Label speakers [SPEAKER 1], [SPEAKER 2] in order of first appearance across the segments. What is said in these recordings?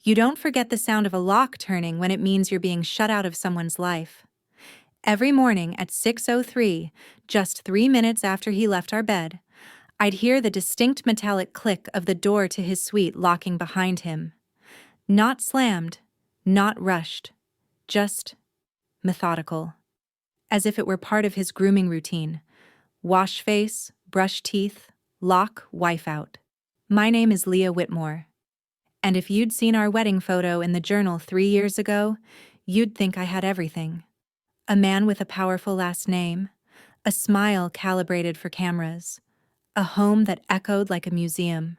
[SPEAKER 1] You don't forget the sound of a lock turning when it means you're being shut out of someone's life. Every morning at 6:03, just 3 minutes after he left our bed, I'd hear the distinct metallic click of the door to his suite locking behind him. Not slammed, not rushed, just methodical. As if it were part of his grooming routine. Wash face, brush teeth, lock, wife out. My name is Leah Whitmore. And if you'd seen our wedding photo in the journal 3 years ago, you'd think I had everything. A man with a powerful last name, a smile calibrated for cameras, a home that echoed like a museum,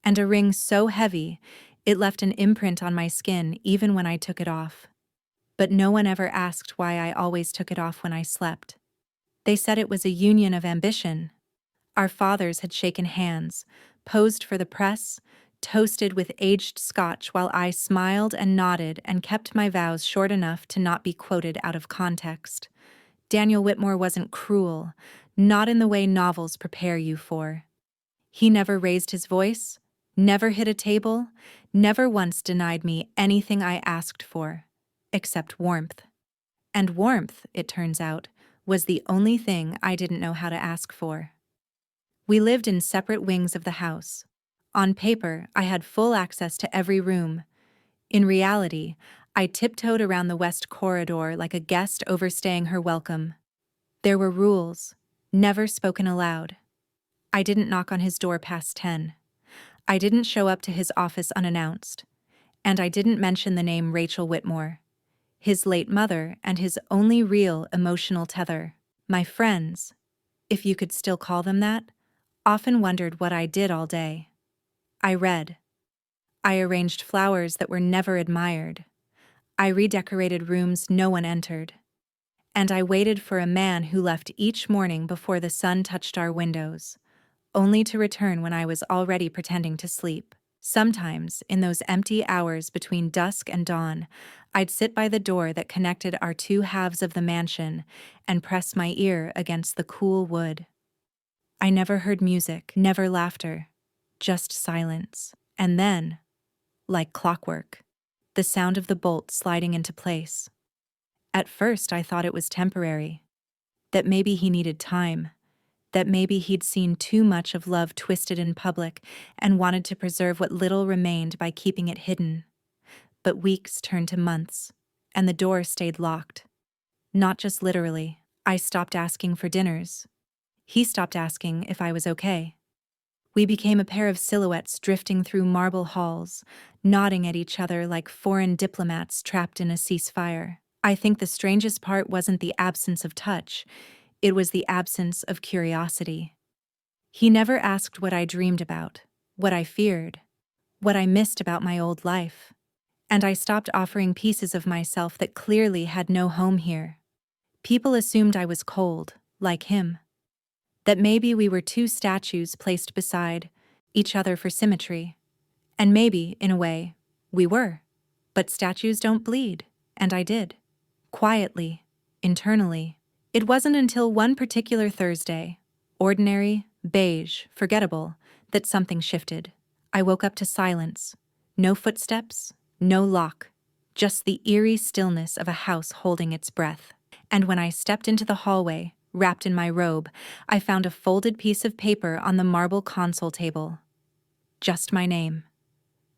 [SPEAKER 1] and a ring so heavy it left an imprint on my skin even when I took it off. But no one ever asked why I always took it off when I slept. They said it was a union of ambition. Our fathers had shaken hands, posed for the press, toasted with aged scotch while I smiled and nodded and kept my vows short enough to not be quoted out of context. Daniel Whitmore wasn't cruel, not in the way novels prepare you for. He never raised his voice, never hit a table, never once denied me anything I asked for, except warmth. And warmth, it turns out, was the only thing I didn't know how to ask for. We lived in separate wings of the house. On paper, I had full access to every room. In reality, I tiptoed around the west corridor like a guest overstaying her welcome. There were rules, never spoken aloud. I didn't knock on his door past 10. I didn't show up to his office unannounced. And I didn't mention the name Rachel Whitmore, his late mother and his only real emotional tether. My friends, if you could still call them that, often wondered what I did all day. I read. I arranged flowers that were never admired. I redecorated rooms no one entered. And I waited for a man who left each morning before the sun touched our windows, only to return when I was already pretending to sleep. Sometimes, in those empty hours between dusk and dawn, I'd sit by the door that connected our two halves of the mansion and press my ear against the cool wood. I never heard music, never laughter, just silence. And then, like clockwork, the sound of the bolt sliding into place. At first, I thought it was temporary, that maybe he needed time, that maybe he'd seen too much of love twisted in public and wanted to preserve what little remained by keeping it hidden. But weeks turned to months, and the door stayed locked. Not just literally. I stopped asking for dinners. He stopped asking if I was okay. We became a pair of silhouettes drifting through marble halls, nodding at each other like foreign diplomats trapped in a ceasefire. I think the strangest part wasn't the absence of touch, it was the absence of curiosity. He never asked what I dreamed about, what I feared, what I missed about my old life. And I stopped offering pieces of myself that clearly had no home here. People assumed I was cold, like him. That maybe we were two statues placed beside each other for symmetry. And maybe, in a way, we were. But statues don't bleed, and I did. Quietly, internally. It wasn't until one particular Thursday, ordinary, beige, forgettable, that something shifted. I woke up to silence. No footsteps, no lock, just the eerie stillness of a house holding its breath. And when I stepped into the hallway, wrapped in my robe, I found a folded piece of paper on the marble console table. Just my name.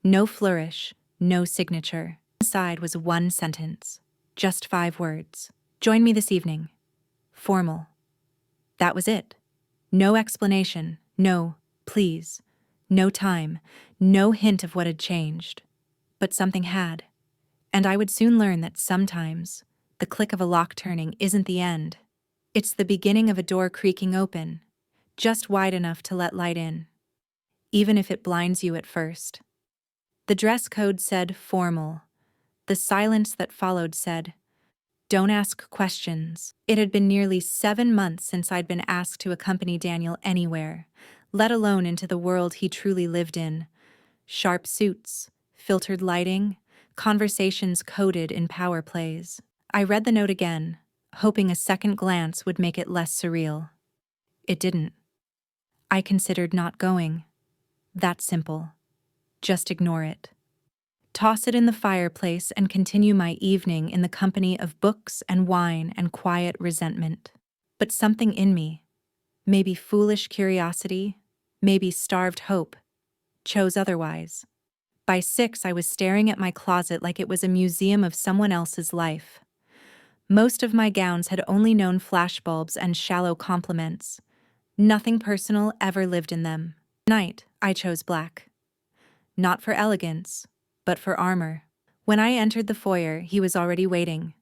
[SPEAKER 1] No flourish, no signature. Inside was one sentence. Just 5 words. Join me this evening. Formal. That was it. No explanation, no please, no time, no hint of what had changed. But something had. And I would soon learn that sometimes the click of a lock turning isn't the end. It's the beginning of a door creaking open, just wide enough to let light in, even if it blinds you at first. The dress code said formal. The silence that followed said, don't ask questions. It had been nearly 7 months since I'd been asked to accompany Daniel anywhere, let alone into the world he truly lived in. Sharp suits, filtered lighting, conversations coded in power plays. I read the note again, hoping a second glance would make it less surreal. It didn't. I considered not going. That simple. Just ignore it. toss it in the fireplace, and continue my evening in the company of books and wine and quiet resentment. But something in me, maybe foolish curiosity, maybe starved hope, chose otherwise. By 6, I was staring at my closet like it was a museum of someone else's life. Most of my gowns had only known flashbulbs and shallow compliments. Nothing personal ever lived in them. Tonight, I chose black. Not for elegance, but for armor. When I entered the foyer, he was already waiting.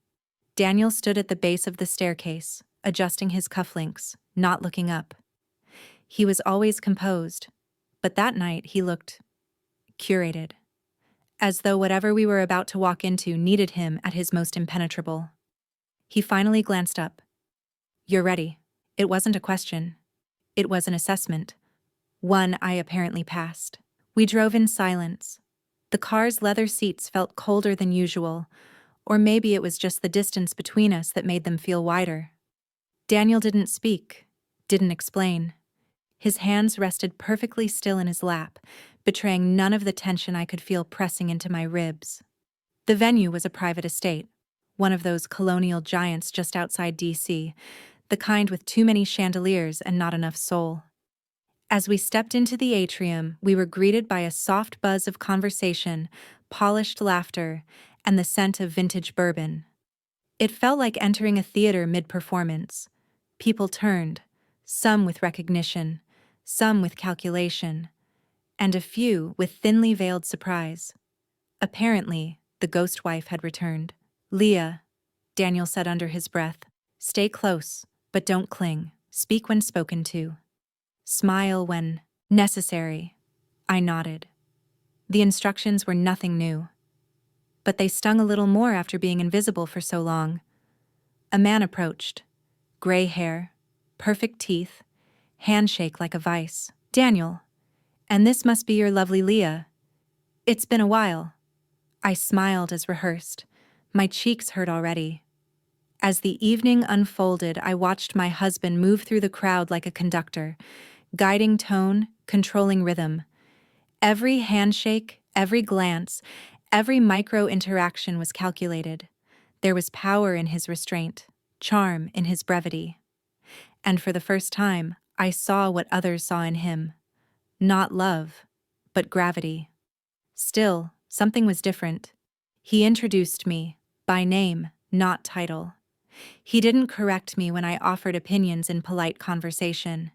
[SPEAKER 1] Daniel stood at the base of the staircase, adjusting his cufflinks, not looking up. He was always composed, but that night he looked curated, as though whatever we were about to walk into needed him at his most impenetrable. He finally glanced up. "You're ready." It wasn't a question. It was an assessment. One I apparently passed. We drove in silence. The car's leather seats felt colder than usual, or maybe it was just the distance between us that made them feel wider. Daniel didn't speak, didn't explain. His hands rested perfectly still in his lap, betraying none of the tension I could feel pressing into my ribs. The venue was a private estate, one of those colonial giants just outside DC, the kind with too many chandeliers and not enough soul. As we stepped into the atrium, we were greeted by a soft buzz of conversation, polished laughter, and the scent of vintage bourbon. It felt like entering a theater mid-performance. People turned, some with recognition, some with calculation, and a few with thinly veiled surprise. Apparently, the ghost wife had returned. "Leah," Daniel said under his breath, "stay close, but don't cling. Speak when spoken to. Smile when necessary." I nodded. The instructions were nothing new. But they stung a little more after being invisible for so long. A man approached. Gray hair, perfect teeth, handshake like a vice. "Daniel, and this must be your lovely Leah. It's been a while." I smiled as rehearsed. My cheeks hurt already. As the evening unfolded, I watched my husband move through the crowd like a conductor, guiding tone, controlling rhythm. Every handshake, every glance, every micro-interaction was calculated. There was power in his restraint, charm in his brevity. And for the first time, I saw what others saw in him. Not love, but gravity. Still, something was different. He introduced me, by name, not title. He didn't correct me when I offered opinions in polite conversation.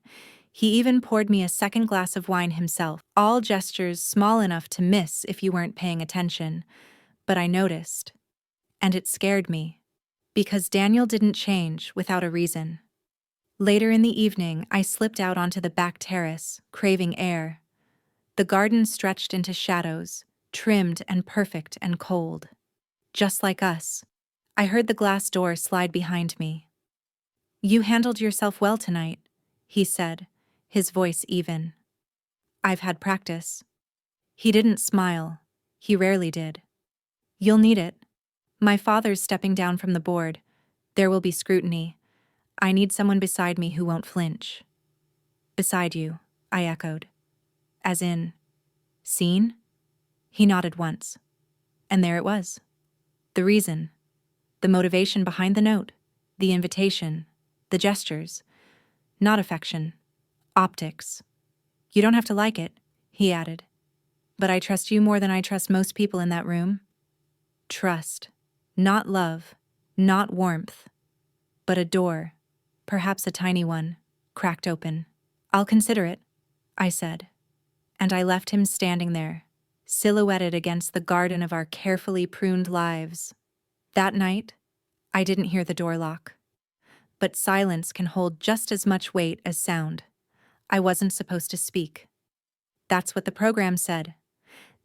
[SPEAKER 1] He even poured me a second glass of wine himself, all gestures small enough to miss if you weren't paying attention. But I noticed. And it scared me. Because Daniel didn't change without a reason. Later in the evening, I slipped out onto the back terrace, craving air. The garden stretched into shadows, trimmed and perfect and cold. Just like us. I heard the glass door slide behind me. "You handled yourself well tonight," he said, his voice even. "I've had practice." He didn't smile. He rarely did. "You'll need it. My father's stepping down from the board. There will be scrutiny. I need someone beside me who won't flinch." "Beside you," I echoed. "As in, seen?" He nodded once. And there it was. The reason. The motivation behind the note. The invitation. The gestures. Not affection. Optics. "You don't have to like it," he added. "But I trust you more than I trust most people in that room." Trust. Not love. Not warmth. But a door, perhaps a tiny one, cracked open. "I'll consider it," I said. And I left him standing there, silhouetted against the garden of our carefully pruned lives. That night, I didn't hear the door lock. But silence can hold just as much weight as sound. I wasn't supposed to speak. That's what the program said.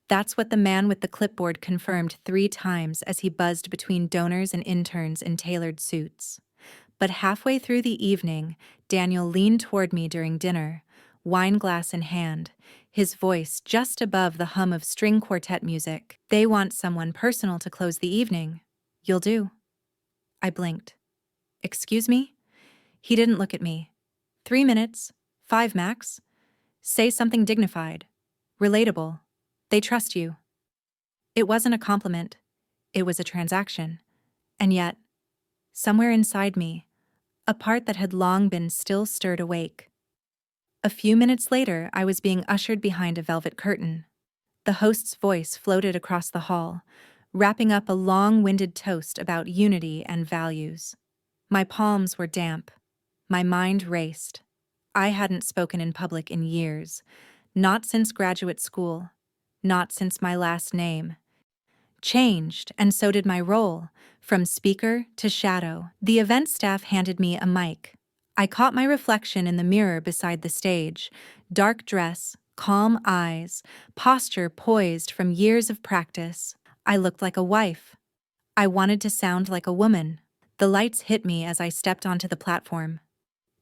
[SPEAKER 1] That's what the man with the clipboard confirmed 3 times as he buzzed between donors and interns in tailored suits. But halfway through the evening, Daniel leaned toward me during dinner, wine glass in hand, his voice just above the hum of string quartet music. "They want someone personal to close the evening. You'll do." I blinked. "Excuse me?" He didn't look at me. 3 minutes, 5 max. Say something dignified, relatable. They trust you. It wasn't a compliment, it was a transaction. And yet, somewhere inside me, a part that had long been still stirred awake. A few minutes later, I was being ushered behind a velvet curtain. The host's voice floated across the hall, wrapping up a long-winded toast about unity and values. My palms were damp. My mind raced. I hadn't spoken in public in years, not since graduate school, not since my last name. Changed, and so did my role, from speaker to shadow. The event staff handed me a mic. I caught my reflection in the mirror beside the stage, dark dress, calm eyes, posture poised from years of practice. I looked like a wife. I wanted to sound like a woman. The lights hit me as I stepped onto the platform.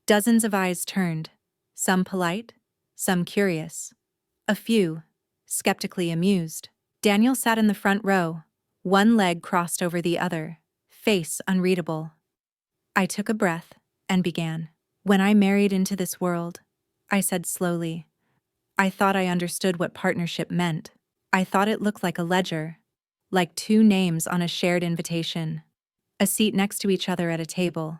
[SPEAKER 1] Dozens of eyes turned, some polite, some curious, a few skeptically amused. Daniel sat in the front row, one leg crossed over the other, face unreadable. I took a breath and began. When I married into this world, I said slowly, I thought I understood what partnership meant. I thought it looked like a ledger, like two names on a shared invitation, a seat next to each other at a table,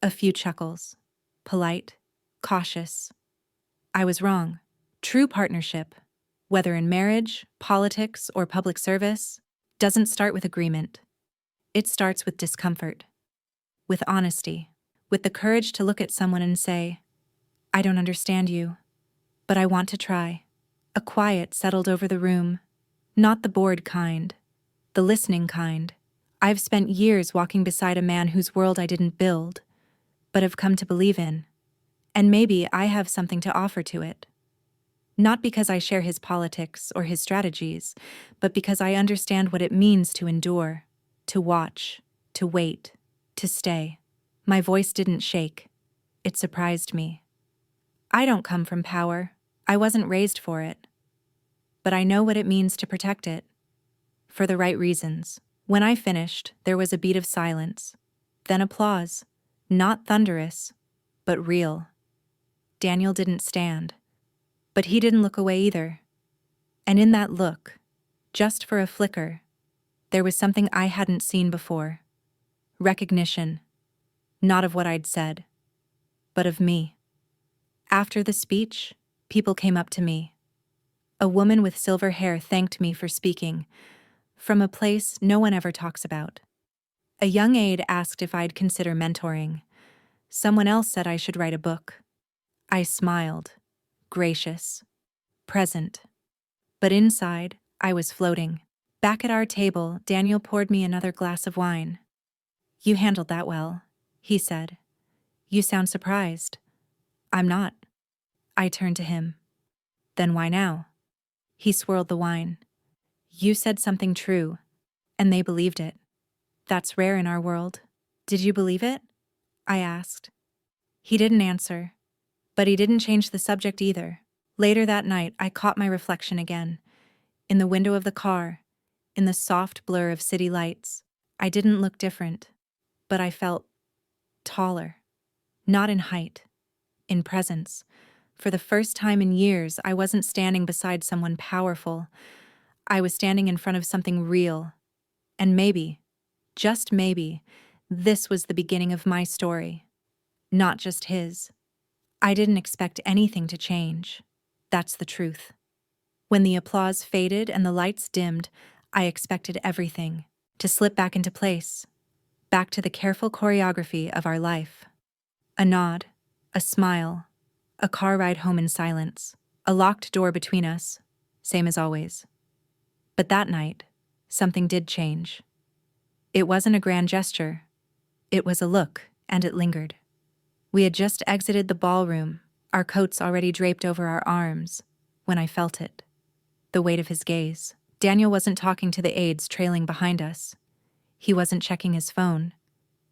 [SPEAKER 1] a few chuckles, polite, cautious. I was wrong. True partnership, whether in marriage, politics, or public service, doesn't start with agreement. It starts with discomfort, with honesty, with the courage to look at someone and say, I don't understand you, but I want to try. A quiet settled over the room, not the bored kind, the listening kind. I've spent years walking beside a man whose world I didn't build, but have come to believe in, and maybe I have something to offer to it. Not because I share his politics or his strategies, but because I understand what it means to endure, to watch, to wait, to stay. My voice didn't shake. It surprised me. I don't come from power. I wasn't raised for it. But I know what it means to protect it. For the right reasons. When I finished, there was a beat of silence. Then applause. Not thunderous, but real. Daniel didn't stand. But he didn't look away either. And in that look, just for a flicker, there was something I hadn't seen before. Recognition. Not of what I'd said, but of me. After the speech, people came up to me. A woman with silver hair thanked me for speaking, from a place no one ever talks about. A young aide asked if I'd consider mentoring. Someone else said I should write a book. I smiled, gracious, present. But inside, I was floating. Back at our table, Daniel poured me another glass of wine. You handled that well, he said. You sound surprised. I'm not. I turned to him. Then why now? He swirled the wine. You said something true, and they believed it. That's rare in our world. Did you believe it? I asked. He didn't answer, but he didn't change the subject either. Later that night, I caught my reflection again. In the window of the car, in the soft blur of city lights. I didn't look different, but I felt taller. Not in height, in presence. For the first time in years, I wasn't standing beside someone powerful. I was standing in front of something real. And maybe, just maybe, this was the beginning of my story. Not just his. I didn't expect anything to change. That's the truth. When the applause faded and the lights dimmed, I expected everything to slip back into place, back to the careful choreography of our life. A nod, a smile, a car ride home in silence, a locked door between us, same as always. But that night, something did change. It wasn't a grand gesture. It was a look, and it lingered. We had just exited the ballroom, our coats already draped over our arms, when I felt it. The weight of his gaze. Daniel wasn't talking to the aides trailing behind us. He wasn't checking his phone.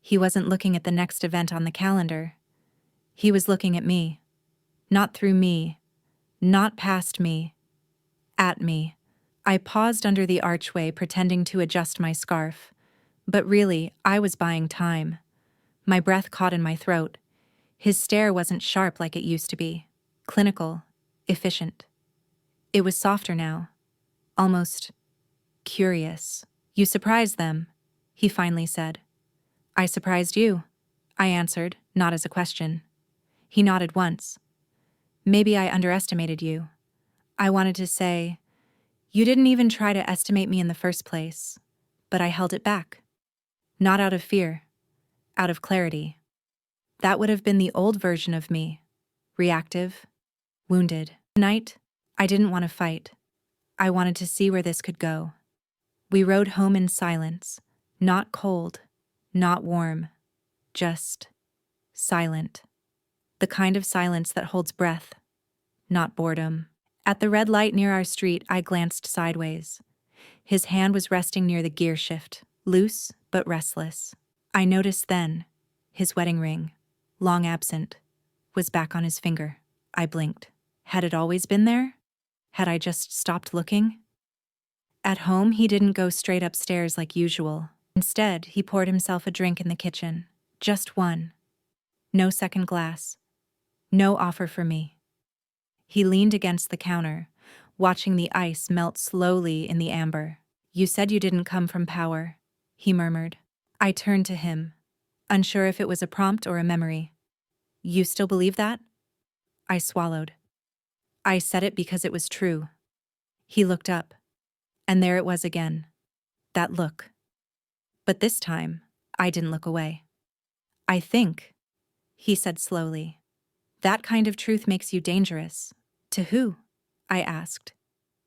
[SPEAKER 1] He wasn't looking at the next event on the calendar. He was looking at me. Not through me. Not past me. At me. I paused under the archway, pretending to adjust my scarf. But really, I was buying time. My breath caught in my throat. His stare wasn't sharp like it used to be. Clinical. Efficient. It was softer now. Almost Curious. You surprised them, he finally said. I surprised you, I answered, not as a question. He nodded once. Maybe I underestimated you. I wanted to say, you didn't even try to estimate me in the first place, but I held it back. Not out of fear, out of clarity. That would have been the old version of me, reactive, wounded. Tonight, I didn't want to fight. I wanted to see where this could go. We rode home in silence, not cold, not warm, just silent. The kind of silence that holds breath, not boredom. At the red light near our street, I glanced sideways. His hand was resting near the gear shift, loose but restless. I noticed then, his wedding ring, long absent, was back on his finger. I blinked. Had it always been there? Had I just stopped looking? At home, he didn't go straight upstairs like usual. Instead, he poured himself a drink in the kitchen. Just one. No second glass. No offer for me. He leaned against the counter, watching the ice melt slowly in the amber. You said you didn't come from power, he murmured. I turned to him, unsure if it was a prompt or a memory. You still believe that? I swallowed. I said it because it was true. He looked up, and there it was again. That look. But this time, I didn't look away. I think, he said slowly, that kind of truth makes you dangerous. To who? I asked.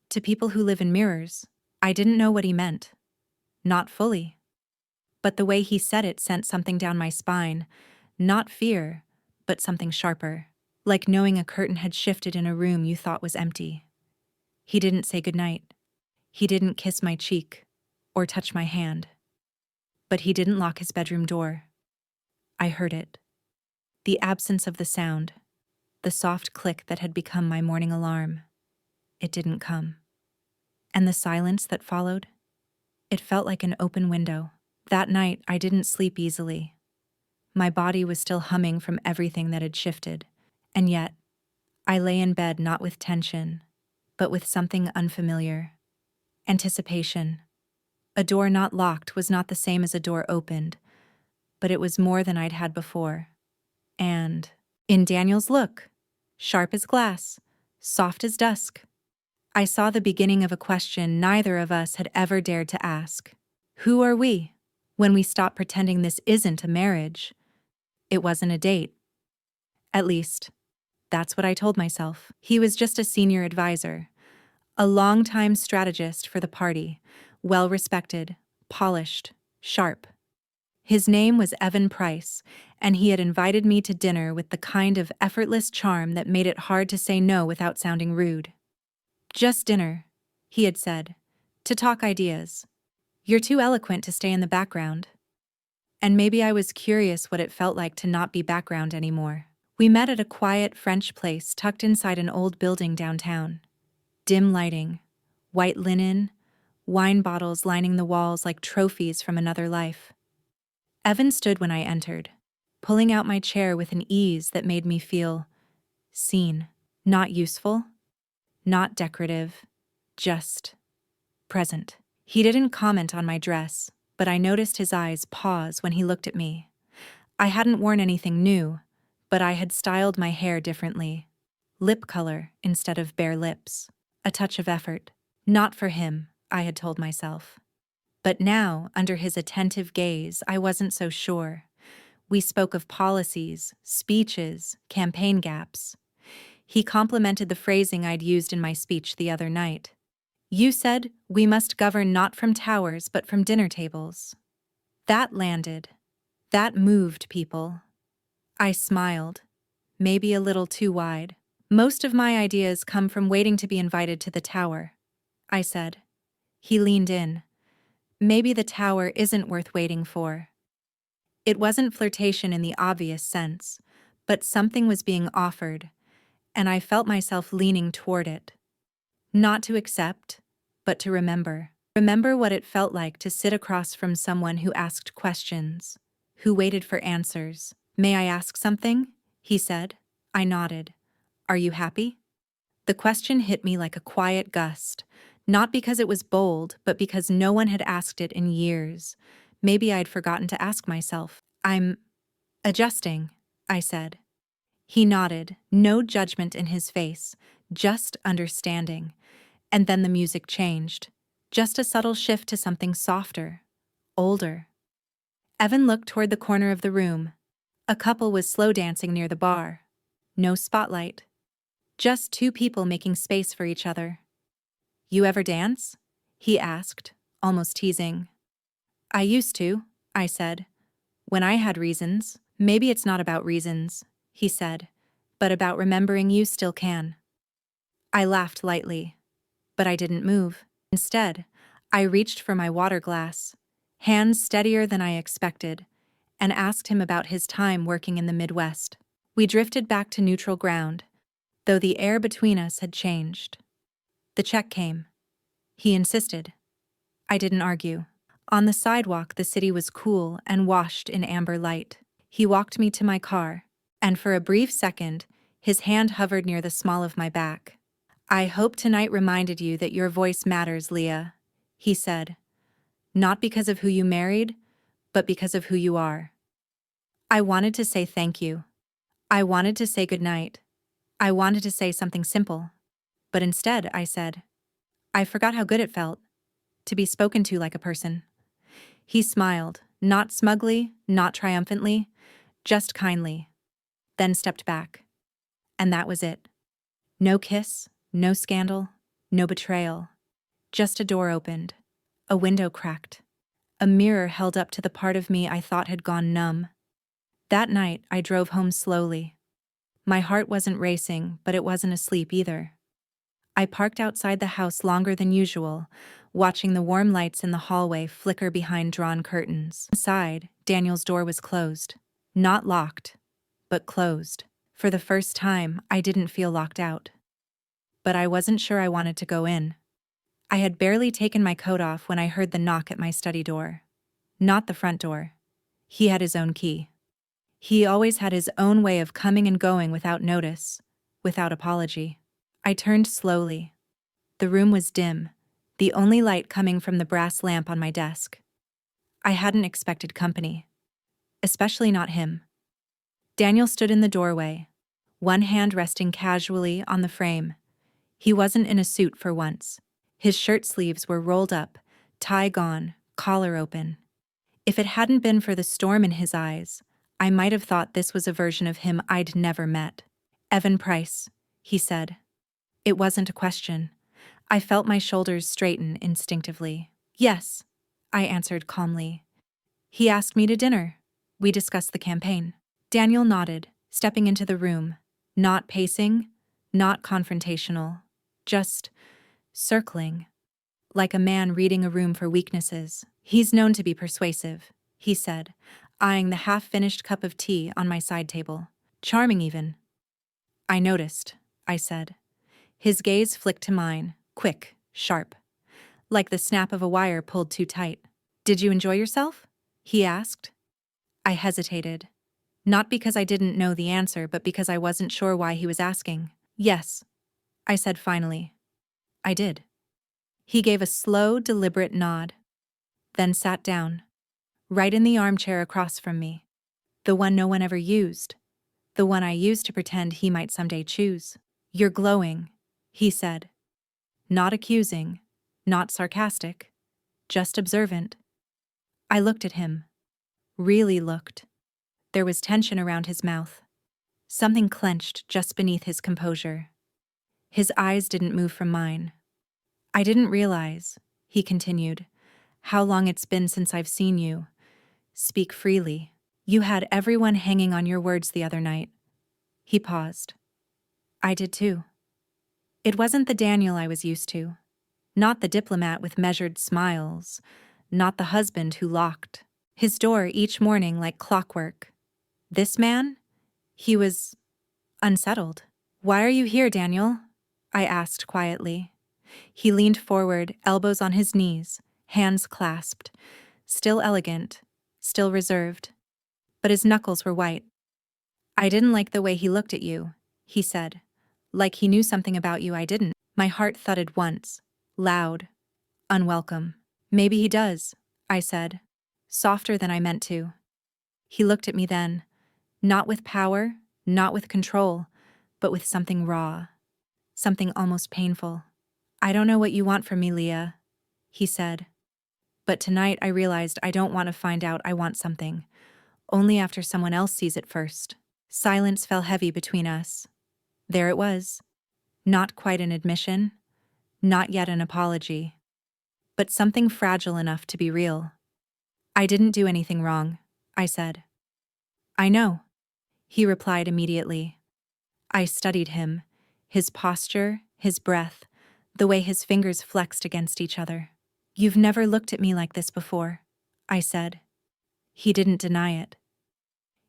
[SPEAKER 1] To people who live in mirrors. I didn't know what he meant. Not fully. But the way he said it sent something down my spine, not fear, but something sharper, like knowing a curtain had shifted in a room you thought was empty. He didn't say goodnight. He didn't kiss my cheek or touch my hand. But he didn't lock his bedroom door. I heard it. The absence of the sound, the soft click that had become my morning alarm. It didn't come. And the silence that followed? It felt like an open window. That night, I didn't sleep easily. My body was still humming from everything that had shifted. And yet, I lay in bed not with tension, but with something unfamiliar. Anticipation. A door not locked was not the same as a door opened, but it was more than I'd had before. And in Daniel's look, sharp as glass, soft as dusk, I saw the beginning of a question neither of us had ever dared to ask. Who are we? When we stop pretending this isn't a marriage, it wasn't a date. At least, that's what I told myself. He was just a senior advisor, a longtime strategist for the party, well-respected, polished, sharp. His name was Evan Price, and he had invited me to dinner with the kind of effortless charm that made it hard to say no without sounding rude. Just dinner, he had said, to talk ideas. You're too eloquent to stay in the background. And maybe I was curious what it felt like to not be background anymore. We met at a quiet French place tucked inside an old building downtown. Dim lighting, white linen, wine bottles lining the walls like trophies from another life. Evan stood when I entered, pulling out my chair with an ease that made me feel seen. Not useful, not decorative, just present. He didn't comment on my dress, but I noticed his eyes pause when he looked at me. I hadn't worn anything new, but I had styled my hair differently. Lip color instead of bare lips. A touch of effort. Not for him, I had told myself. But now, under his attentive gaze, I wasn't so sure. We spoke of policies, speeches, campaign gaps. He complimented the phrasing I'd used in my speech the other night. You said, we must govern not from towers but from dinner tables. That landed. That moved people. I smiled, maybe a little too wide. Most of my ideas come from waiting to be invited to the tower, I said. He leaned in. Maybe the tower isn't worth waiting for. It wasn't flirtation in the obvious sense, but something was being offered, and I felt myself leaning toward it. Not to accept, but to remember. Remember what it felt like to sit across from someone who asked questions, who waited for answers. May I ask something? He said. I nodded. Are you happy? The question hit me like a quiet gust, Not because it was bold, but because no one had asked it in years. Maybe I'd forgotten to ask myself. I'm adjusting, I said. He nodded, no judgment in his face, just understanding. And then the music changed. Just a subtle shift to something softer, older. Evan looked toward the corner of the room. A couple was slow dancing near the bar. No spotlight. Just two people making space for each other. You ever dance? He asked, almost teasing. I used to, I said. When I had reasons. Maybe it's not about reasons, he said, but about remembering you still can. I laughed lightly, but I didn't move. Instead, I reached for my water glass, hands steadier than I expected, and asked him about his time working in the Midwest. We drifted back to neutral ground, though the air between us had changed. The check came. He insisted. I didn't argue. On the sidewalk, the city was cool and washed in amber light. He walked me to my car, and for a brief second, his hand hovered near the small of my back. I hope tonight reminded you that your voice matters, Leah, he said. Not because of who you married, but because of who you are. I wanted to say thank you. I wanted to say goodnight. I wanted to say something simple. But instead, I said, I forgot how good it felt to be spoken to like a person. He smiled, not smugly, not triumphantly, just kindly, then stepped back. And that was it. No kiss, no scandal, no betrayal. Just a door opened, a window cracked, a mirror held up to the part of me I thought had gone numb. That night, I drove home slowly. My heart wasn't racing, but it wasn't asleep either. I parked outside the house longer than usual, watching the warm lights in the hallway flicker behind drawn curtains. Inside, Daniel's door was closed. Not locked, but closed. For the first time, I didn't feel locked out. But I wasn't sure I wanted to go in. I had barely taken my coat off when I heard the knock at my study door. Not the front door. He had his own key. He always had his own way of coming and going without notice, without apology. I turned slowly. The room was dim, the only light coming from the brass lamp on my desk. I hadn't expected company. Especially not him. Daniel stood in the doorway, one hand resting casually on the frame. He wasn't in a suit for once. His shirt sleeves were rolled up, tie gone, collar open. If it hadn't been for the storm in his eyes, I might have thought this was a version of him I'd never met. Evan Price, he said. It wasn't a question. I felt my shoulders straighten instinctively. Yes, I answered calmly. He asked me to dinner. We discussed the campaign. Daniel nodded, stepping into the room. Not pacing, not confrontational. Just circling. Like a man reading a room for weaknesses. He's known to be persuasive, he said, eyeing the half-finished cup of tea on my side table. Charming even. I noticed, I said. His gaze flicked to mine, quick, sharp. Like the snap of a wire pulled too tight. Did you enjoy yourself? He asked. I hesitated. Not because I didn't know the answer, but because I wasn't sure why he was asking. Yes, I said finally. I did. He gave a slow, deliberate nod, then sat down, right in the armchair across from me. The one no one ever used. The one I used to pretend he might someday choose. You're glowing, he said. Not accusing, not sarcastic, just observant. I looked at him. Really looked. There was tension around his mouth. Something clenched just beneath his composure. His eyes didn't move from mine. I didn't realize, he continued, how long it's been since I've seen you. Speak freely. You had everyone hanging on your words the other night. He paused. I did too. It wasn't the Daniel I was used to. Not the diplomat with measured smiles. Not the husband who locked his door each morning like clockwork. This man? He was unsettled. Why are you here, Daniel? I asked quietly. He leaned forward, elbows on his knees, hands clasped. Still elegant, still reserved. But his knuckles were white. I didn't like the way he looked at you, he said. Like he knew something about you I didn't. My heart thudded once. loud, unwelcome. Maybe he does, I said, softer than I meant to. He looked at me then, not with power, not with control, but with something raw, something almost painful. I don't know what you want from me, Leah, he said. But tonight I realized I don't want to find out I want something, only after someone else sees it first. Silence fell heavy between us. There it was. Not quite an admission, not yet an apology, but something fragile enough to be real. I didn't do anything wrong, I said. I know, he replied immediately. I studied him, his posture, his breath, the way his fingers flexed against each other. You've never looked at me like this before, I said. He didn't deny it.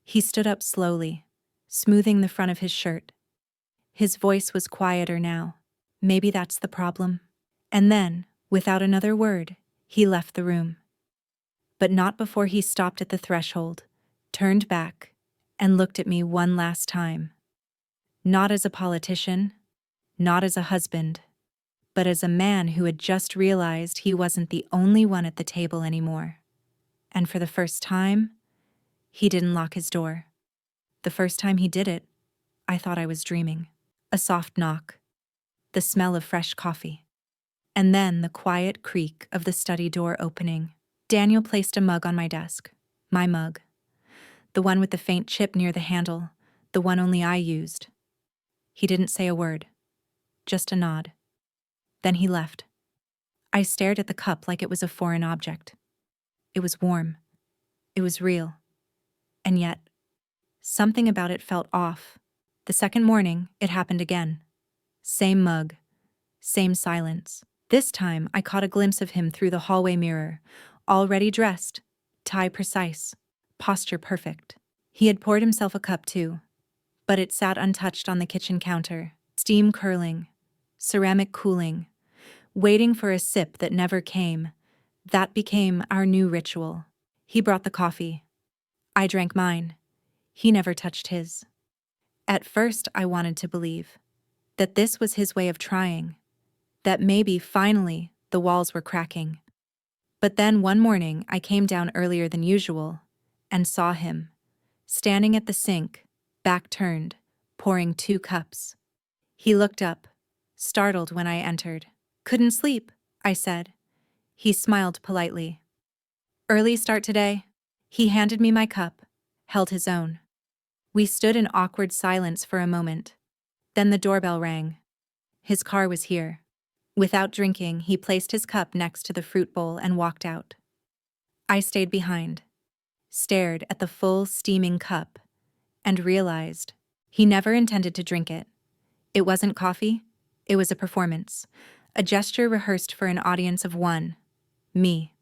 [SPEAKER 1] He stood up slowly, smoothing the front of his shirt. His voice was quieter now. Maybe that's the problem. And then, without another word, he left the room. But not before he stopped at the threshold, turned back, and looked at me one last time. Not as a politician, not as a husband, but as a man who had just realized he wasn't the only one at the table anymore. And for the first time, he didn't lock his door. The first time he did it, I thought I was dreaming. A soft knock, the smell of fresh coffee, and then the quiet creak of the study door opening. Daniel placed a mug on my desk. My mug. The one with the faint chip near the handle, the one only I used. He didn't say a word, just a nod. Then he left. I stared at the cup like it was a foreign object. It was warm. It was real. And yet, something about it felt off. The second morning, it happened again. Same mug. Same silence. This time, I caught a glimpse of him through the hallway mirror, already dressed, tie precise, posture perfect. He had poured himself a cup too, but it sat untouched on the kitchen counter, steam curling, ceramic cooling, waiting for a sip that never came. That became our new ritual. He brought the coffee. I drank mine. He never touched his. At first, I wanted to believe that this was his way of trying, that maybe, finally, the walls were cracking. But then one morning, I came down earlier than usual and saw him, standing at the sink, back turned, pouring 2 cups. He looked up, startled when I entered. Couldn't sleep, I said. He smiled politely. Early start today? He handed me my cup, held his own. We stood in awkward silence for a moment. Then the doorbell rang. His car was here. Without drinking, he placed his cup next to the fruit bowl and walked out. I stayed behind, stared at the full, steaming cup, and realized he never intended to drink it. It wasn't coffee, it was a performance, a gesture rehearsed for an audience of one, me.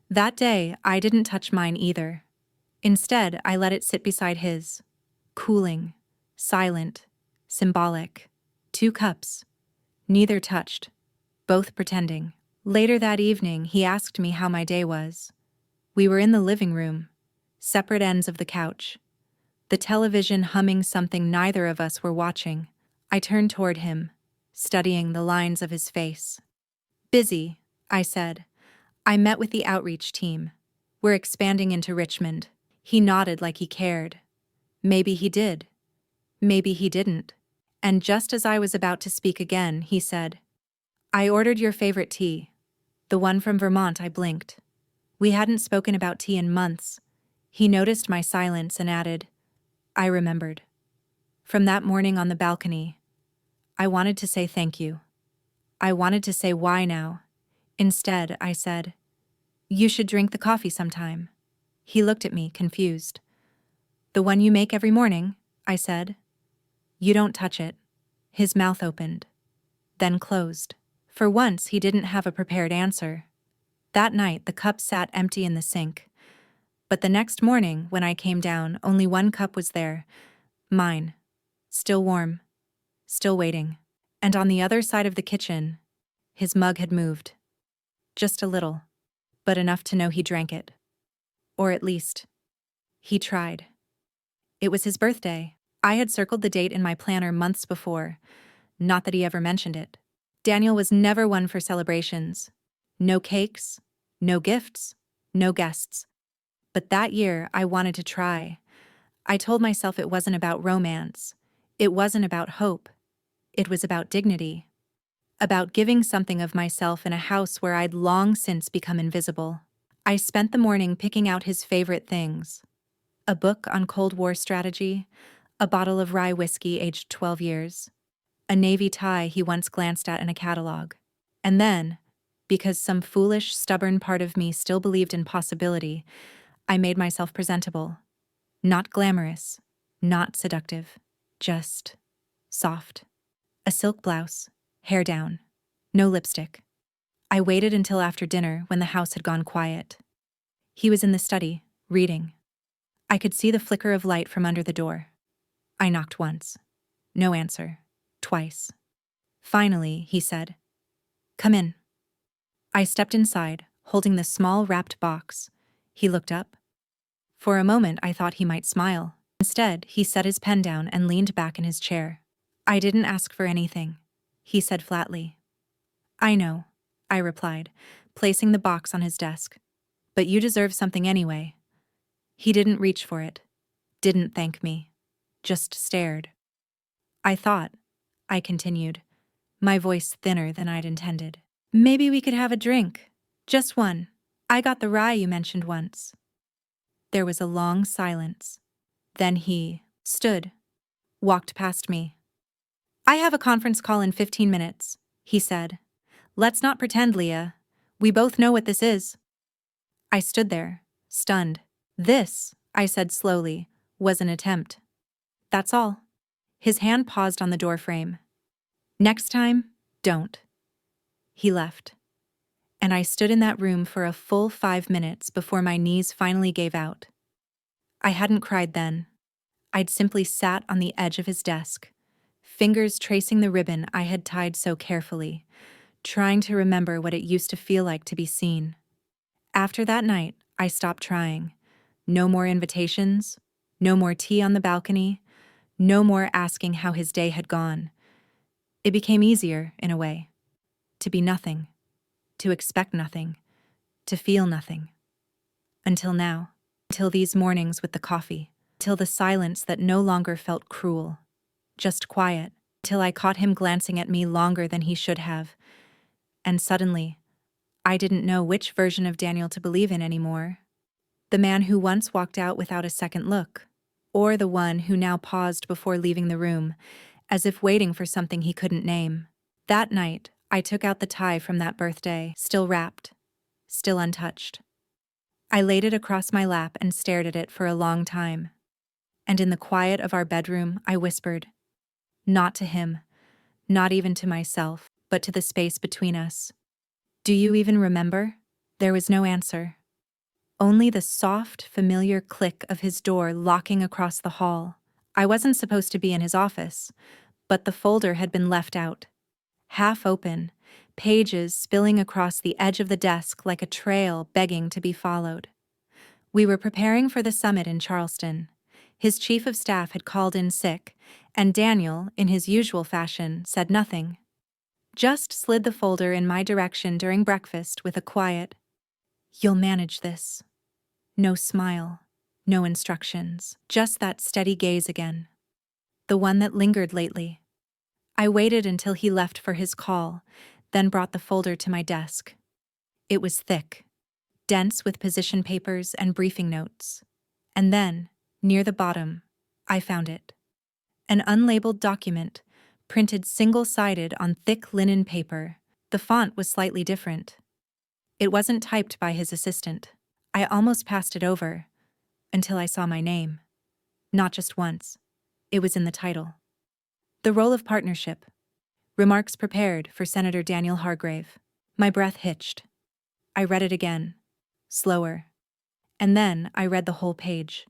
[SPEAKER 1] That day, I didn't touch mine either. Instead, I let it sit beside his, cooling, silent, symbolic. 2 cups. Neither touched, both pretending. Later that evening, he asked me how my day was. We were in the living room, separate ends of the couch, the television humming something neither of us were watching. I turned toward him, studying the lines of his face. Busy, I said. I met with the outreach team. We're expanding into Richmond. He nodded like he cared. Maybe he did. Maybe he didn't. And just as I was about to speak again, he said, I ordered your favorite tea. The one from Vermont. I blinked. We hadn't spoken about tea in months. He noticed my silence and added, I remembered. From that morning on the balcony, I wanted to say thank you. I wanted to say why now. Instead, I said, you should drink the coffee sometime. He looked at me, confused. The one you make every morning, I said. You don't touch it. His mouth opened, then closed. For once, he didn't have a prepared answer. That night, the cup sat empty in the sink. But the next morning, when I came down, only 1 cup was there. Mine. Still warm. Still waiting. And on the other side of the kitchen, his mug had moved. Just a little, but enough to know he drank it. Or at least, he tried. It was his birthday. I had circled the date in my planner months before. Not that he ever mentioned it. Daniel was never one for celebrations. No cakes, no gifts, no guests. But that year, I wanted to try. I told myself it wasn't about romance. It wasn't about hope. It was about dignity. About giving something of myself in a house where I'd long since become invisible. I spent the morning picking out his favorite things. A book on Cold War strategy, a bottle of rye whiskey aged 12 years, a navy tie he once glanced at in a catalog. And then, because some foolish, stubborn part of me still believed in possibility, I made myself presentable. Not glamorous, not seductive, just soft. A silk blouse, hair down, no lipstick. I waited until after dinner when the house had gone quiet. He was in the study, reading. I could see the flicker of light from under the door. I knocked once. No answer. Twice. Finally, he said, "Come in." I stepped inside, holding the small wrapped box. He looked up. For a moment, I thought he might smile. Instead, he set his pen down and leaned back in his chair. "I didn't ask for anything," he said flatly. "I know," I replied, placing the box on his desk. "But you deserve something anyway." He didn't reach for it, didn't thank me, just stared. I continued, my voice thinner than I'd intended. "Maybe we could have a drink. Just one. I got the rye you mentioned once." There was a long silence. Then he stood, walked past me. "I have a conference call in 15 minutes, he said. "Let's not pretend, Leah. We both know what this is." I stood there, stunned. "This," I said slowly, "was an attempt. That's all." His hand paused on the doorframe. "Next time, don't." He left. And I stood in that room for a full 5 minutes before my knees finally gave out. I hadn't cried then. I'd simply sat on the edge of his desk, fingers tracing the ribbon I had tied so carefully, trying to remember what it used to feel like to be seen. After that night, I stopped trying. No more invitations, no more tea on the balcony, no more asking how his day had gone. It became easier, in a way, to be nothing, to expect nothing, to feel nothing. Until now, until these mornings with the coffee, till the silence that no longer felt cruel, just quiet, till I caught him glancing at me longer than he should have. And suddenly, I didn't know which version of Daniel to believe in anymore. The man who once walked out without a second look, or the one who now paused before leaving the room, as if waiting for something he couldn't name. That night, I took out the tie from that birthday, still wrapped, still untouched. I laid it across my lap and stared at it for a long time. And in the quiet of our bedroom, I whispered, not to him, not even to myself, but to the space between us. "Do you even remember?" There was no answer. Only the soft, familiar click of his door locking across the hall. I wasn't supposed to be in his office, but the folder had been left out. Half open, pages spilling across the edge of the desk like a trail begging to be followed. We were preparing for the summit in Charleston. His chief of staff had called in sick, and Daniel, in his usual fashion, said nothing. Just slid the folder in my direction during breakfast with a quiet, "You'll manage this." No smile, no instructions, just that steady gaze again. The one that lingered lately. I waited until he left for his call, then brought the folder to my desk. It was thick, dense with position papers and briefing notes. And then, near the bottom, I found it. An unlabeled document, printed single-sided on thick linen paper. The font was slightly different. It wasn't typed by his assistant. I almost passed it over, until I saw my name. Not just once. It was in the title. The Role of Partnership. Remarks prepared for Senator Daniel Hargrave. My breath hitched. I read it again, slower. And then I read the whole page.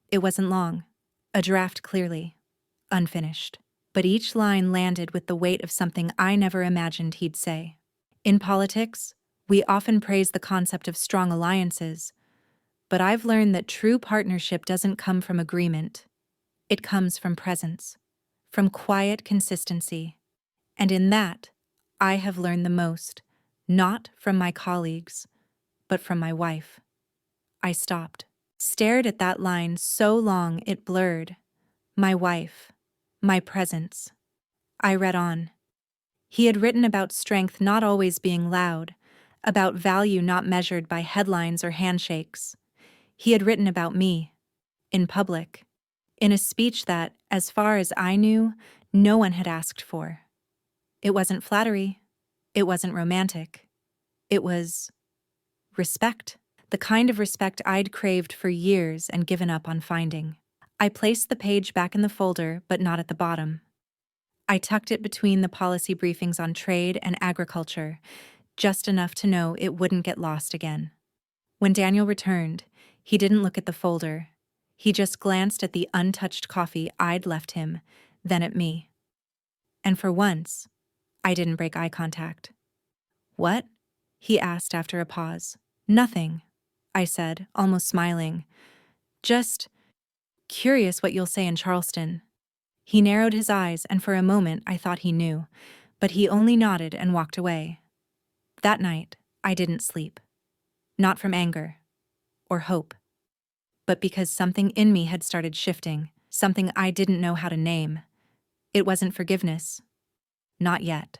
[SPEAKER 1] It wasn't long. A draft clearly. Unfinished. But each line landed with the weight of something I never imagined he'd say. In politics, we often praise the concept of strong alliances, but I've learned that true partnership doesn't come from agreement. It comes from presence, from quiet consistency. And in that, I have learned the most, not from my colleagues, but from my wife. I stopped, stared at that line so long it blurred. My wife, my presence. I read on. He had written about strength not always being loud, about value not measured by headlines or handshakes. He had written about me, in public, in a speech that, as far as I knew, no one had asked for. It wasn't flattery. It wasn't romantic. It was respect. The kind of respect I'd craved for years and given up on finding. I placed the page back in the folder, but not at the bottom. I tucked it between the policy briefings on trade and agriculture, just enough to know it wouldn't get lost again. When Daniel returned, he didn't look at the folder. He just glanced at the untouched coffee I'd left him, then at me. And for once, I didn't break eye contact. "What?" he asked after a pause. "Nothing," I said, almost smiling. "Just curious what you'll say in Charleston." He narrowed his eyes, and for a moment I thought he knew, but he only nodded and walked away. That night, I didn't sleep. Not from anger or hope, but because something in me had started shifting, something I didn't know how to name. It wasn't forgiveness. Not yet.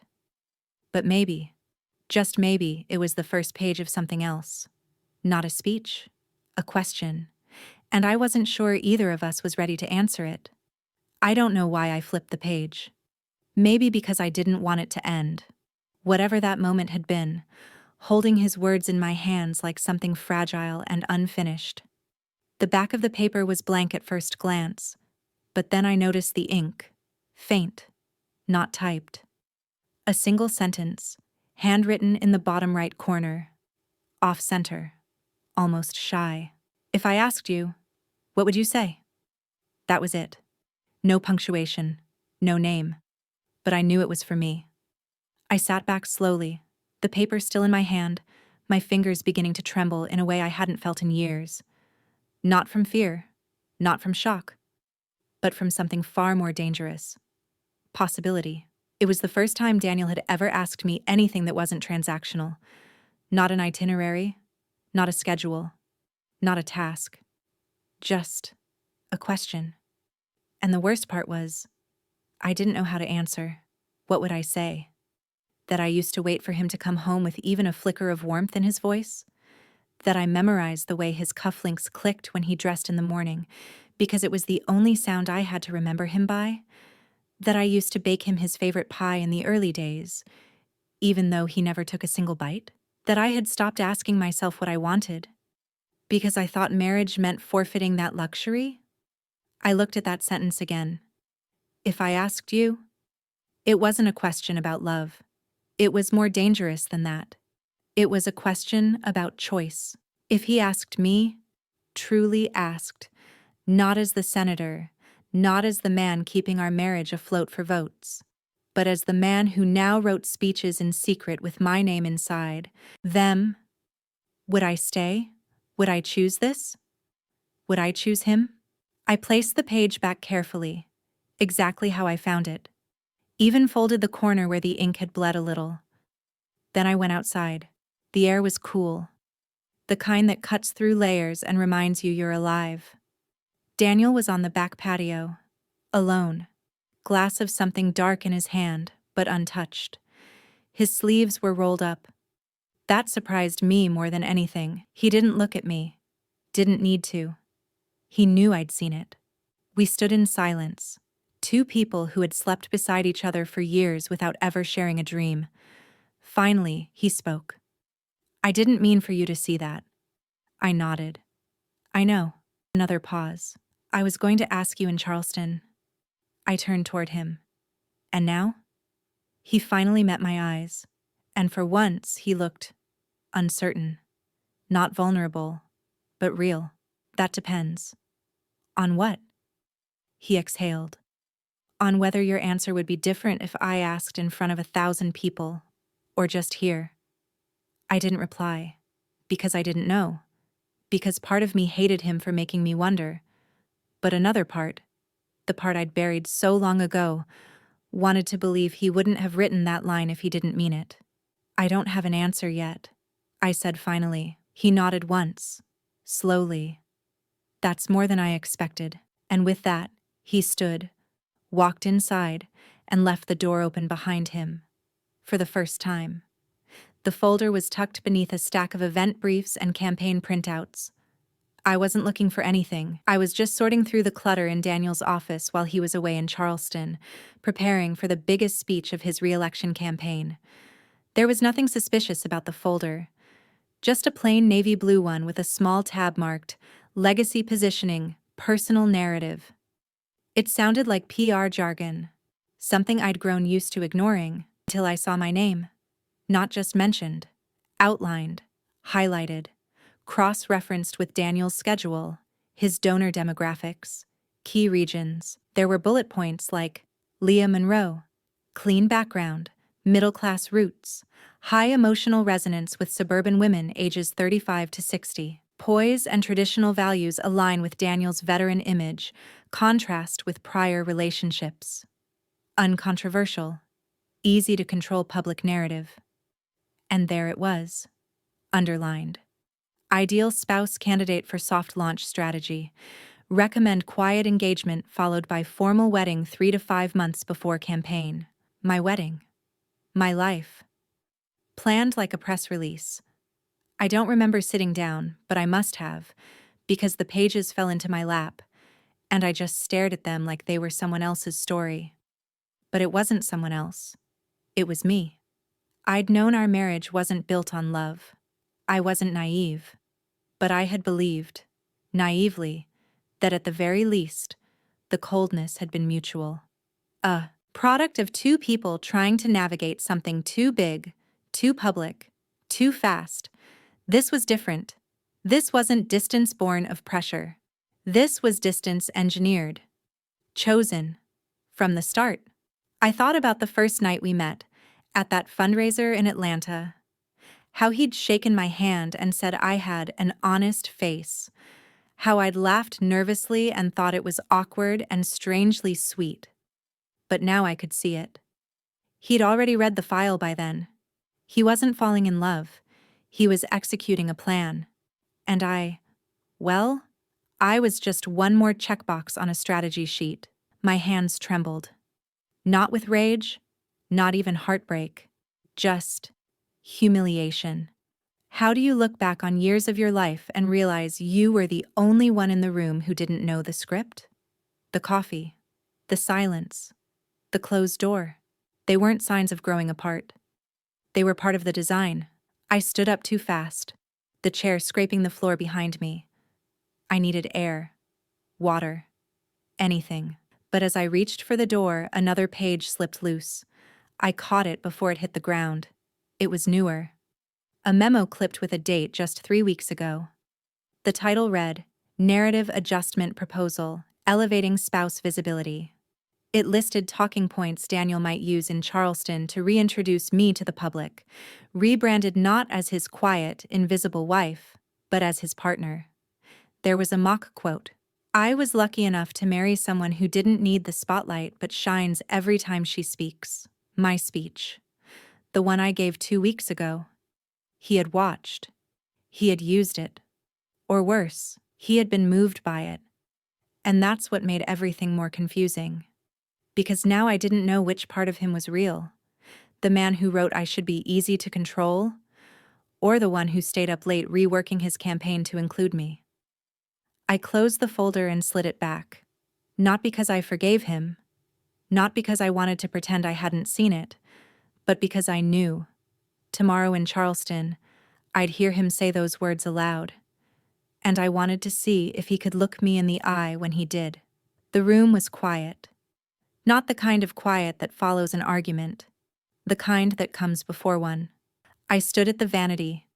[SPEAKER 1] But maybe, just maybe, it was the first page of something else. Not a speech, a question. And I wasn't sure either of us was ready to answer it. I don't know why I flipped the page. Maybe because I didn't want it to end. Whatever that moment had been, holding his words in my hands like something fragile and unfinished. The back of the paper was blank at first glance, but then I noticed the ink, faint, not typed. A single sentence, handwritten in the bottom right corner, off-center, almost shy. "If I asked you, what would you say?" That was it. No punctuation, no name. But I knew it was for me. I sat back slowly, the paper still in my hand, my fingers beginning to tremble in a way I hadn't felt in years. Not from fear, not from shock, but from something far more dangerous. Possibility. It was the first time Daniel had ever asked me anything that wasn't transactional. Not an itinerary, not a schedule, not a task. Just a question. And the worst part was, I didn't know how to answer. What would I say? That I used to wait for him to come home with even a flicker of warmth in his voice? That I memorized the way his cufflinks clicked when he dressed in the morning, because it was the only sound I had to remember him by? That I used to bake him his favorite pie in the early days, even though he never took a single bite? That I had stopped asking myself what I wanted, because I thought marriage meant forfeiting that luxury? I looked at that sentence again. If I asked you? It wasn't a question about love. It was more dangerous than that. It was a question about choice. If he asked me, truly asked, not as the senator, not as the man keeping our marriage afloat for votes, but as the man who now wrote speeches in secret with my name inside, them, would I stay? Would I choose this? Would I choose him? I placed the page back carefully, exactly how I found it. Even folded the corner where the ink had bled a little. Then I went outside. The air was cool. The kind that cuts through layers and reminds you you're alive. Daniel was on the back patio, alone, glass of something dark in his hand, but untouched. His sleeves were rolled up. That surprised me more than anything. He didn't look at me. Didn't need to. He knew I'd seen it. We stood in silence. Two people who had slept beside each other for years without ever sharing a dream. Finally, he spoke. "I didn't mean for you to see that." I nodded. "I know." Another pause. "I was going to ask you in Charleston." I turned toward him. "And now?" He finally met my eyes, and for once he looked uncertain. Not vulnerable, but real. "That depends." "On what?" He exhaled. "On whether your answer would be different if I asked in front of 1,000 people, or just here." I didn't reply, because I didn't know, because part of me hated him for making me wonder, but another part, the part I'd buried so long ago, Wanted to believe he wouldn't have written that line if he didn't mean it. I don't have an answer yet, I said finally. He nodded once, slowly. That's more than I expected. And with that, he stood, walked inside, and left the door open behind him. For the first time. The folder was tucked beneath a stack of event briefs and campaign printouts. I wasn't looking for anything. I was just sorting through the clutter in Daniel's office while he was away in Charleston, preparing for the biggest speech of his re-election campaign. There was nothing suspicious about the folder. Just a plain navy blue one with a small tab marked, Legacy Positioning, Personal Narrative. It sounded like PR jargon, something I'd grown used to ignoring until I saw my name. Not just mentioned, outlined, highlighted, cross-referenced with Daniel's schedule, his donor demographics, key regions. There were bullet points like Leah Monroe, clean background, middle-class roots, high emotional resonance with suburban women ages 35 to 60. Poise and traditional values align with Daniel's veteran image, contrast with prior relationships. Uncontroversial, easy to control public narrative. And there it was, underlined. Ideal spouse candidate for soft launch strategy. Recommend quiet engagement followed by formal wedding 3 to 5 months before campaign. My wedding. My life. Planned like a press release. I don't remember sitting down, but I must have, because the pages fell into my lap, and I just stared at them like they were someone else's story. But it wasn't someone else. It was me. I'd known our marriage wasn't built on love. I wasn't naive. But I had believed, naively, that at the very least, the coldness had been mutual. A product of two people trying to navigate something too big, too public, too fast. This was different. This wasn't distance born of pressure. This was distance engineered. Chosen. From the start. I thought about the first night we met, at that fundraiser in Atlanta. How he'd shaken my hand and said I had an honest face. How I'd laughed nervously and thought it was awkward and strangely sweet. But now I could see it. He'd already read the file by then. He wasn't falling in love. He was executing a plan. And I was just one more checkbox on a strategy sheet. My hands trembled. Not with rage, not even heartbreak. Just humiliation. How do you look back on years of your life and realize you were the only one in the room who didn't know the script? The coffee, the silence, the closed door. They weren't signs of growing apart. They were part of the design. I stood up too fast, the chair scraping the floor behind me. I needed air, water, anything. But as I reached for the door, another page slipped loose. I caught it before it hit the ground. It was newer. A memo clipped with a date just 3 weeks ago. The title read, Narrative Adjustment Proposal, Elevating Spouse Visibility. It listed talking points Daniel might use in Charleston to reintroduce me to the public, rebranded not as his quiet, invisible wife, but as his partner. There was a mock quote. I was lucky enough to marry someone who didn't need the spotlight but shines every time she speaks. My speech. The one I gave 2 weeks ago. He had watched. He had used it. Or worse, he had been moved by it. And that's what made everything more confusing. Because now I didn't know which part of him was real. The man who wrote I should be easy to control, or the one who stayed up late reworking his campaign to include me. I closed the folder and slid it back. Not because I forgave him, not because I wanted to pretend I hadn't seen it, but because I knew. Tomorrow in Charleston, I'd hear him say those words aloud. And I wanted to see if he could look me in the eye when he did. The room was quiet. Not the kind of quiet that follows an argument. The kind that comes before one. I stood at the vanity,